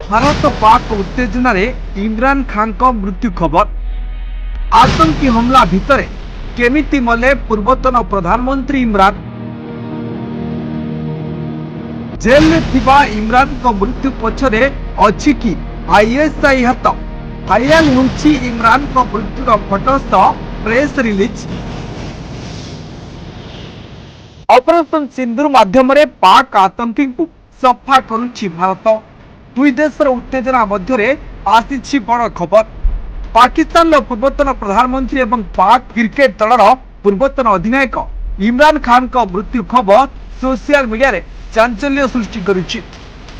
भारत पाक उत्तेजना इमरान खान को मृत्यु खबर। आतंकी हमला भितर केमिति मले पूर्वतन प्रधानमंत्री इमरान। जेल में थिबा इमरान को मृत्यु पछरे अछि कि आईएसआई हाथ। फाइनल होछि इमरान को मृत्युर फटस्थ प्रेस रिलीज। ऑपरेशन सिंदूर माध्यम पाक आतंकी को सफा करुछि भारत। दुई देशर उत्तेजना मध्य आसी बड़ खबर। पाकिस्तान पूर्वतन प्रधानमंत्री एवं पाक क्रिकेट दलर पूर्वतन अधिनायक इमरान खान का मृत्यु खबर सोशल मीडिया रे चांचल्य सृष्टि करुछि।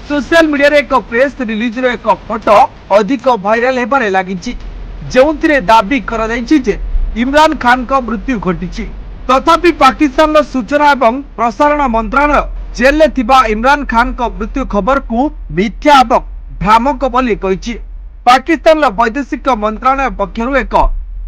सोशल मीडिया रे एक प्रेस रिलीज रो एक फोटो अधिक भाइराल हेबारे लागिछि, जेउथिरे दाबी करा जायछि जे इमरान खान का मृत्यु घटिछि। तथापि पाकिस्तान सूचना एवं प्रसारण मंत्रालय जेल में थिबा इमरान खान का मृत्यु खबर को मिथ्या एवं भ्रामक बोली कहिछि। पाकिस्तान वैदेशिक मंत्रालय पक्षरु एक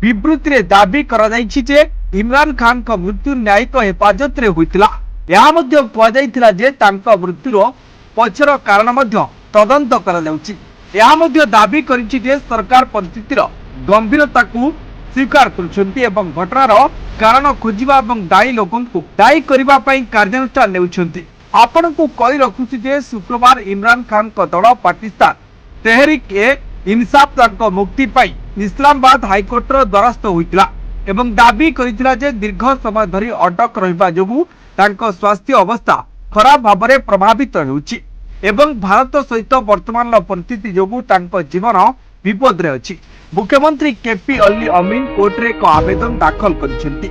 विवृत्ति रे दाबी करा जायछि जे इमरान खान का मृत्यु न्यायिक हेफाजत रे होइतिला। या मध्य कुआ जायतिला जे तांका मृत्युर पछर कारण मध्य तदंत करा जाउछि। या मध्य दाबी करिछि जे सरकार परिस्थितिर गंभीरता को स्वीकार करुछन्ति एवं घटनार कारण खोजिबा एवं दायी लोकन को दायी करिबा पई कार्यानुष्ठान नेउछन्ति। आपण को कहि रखुछि जे शुक्रवार इमरान खान को दल पाकिस्तान तेहरिक ए इंसाफ तांको मुक्ति पाई इस्लामाबाद हाईकोर्ट रो द्वारस्थ होइतिला एवं दाबी करितिला जे दीर्घ समय धरि अटक रहिबा जोगु तांको स्वास्थ्य अवस्था खराब भाबरे प्रभावित हेउछि एवं भारत सहित वर्तमान परिस्थिति जोगु तांको जीवन विपद रे अछि। मुख्यमंत्री केपी अली अमीन कोर्ट रे एक आवेदन दाखल करिसेंति,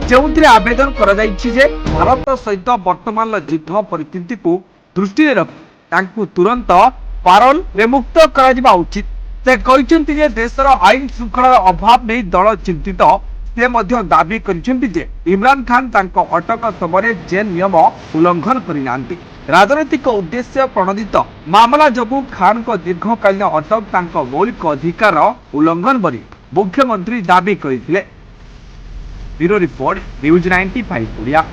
जेउथिरे आवेदन करा जायछि जे भारत सहित वर्तमान युद्ध परिस्थिति को दृष्टि रे रखि तांको तुरंत पारोल रे मुक्त करा जिबा उचित। से कहिसेंति जे देशर आईन शृंखला अभाव नै दल चिंतित। से मध्य दाबी करिसेंति जे इमरान खान तांको अटक समय जेल नियम उल्लंघन करिनांति। राजनैतिक उद्देश्य प्रणोदित मामला जोगु खान को दीर्घकालीन अटक तांको मौलिक अधिकार उल्लंघन बरी मुख्यमंत्री दाबी करिथिले। Bureau report news 95 Odia.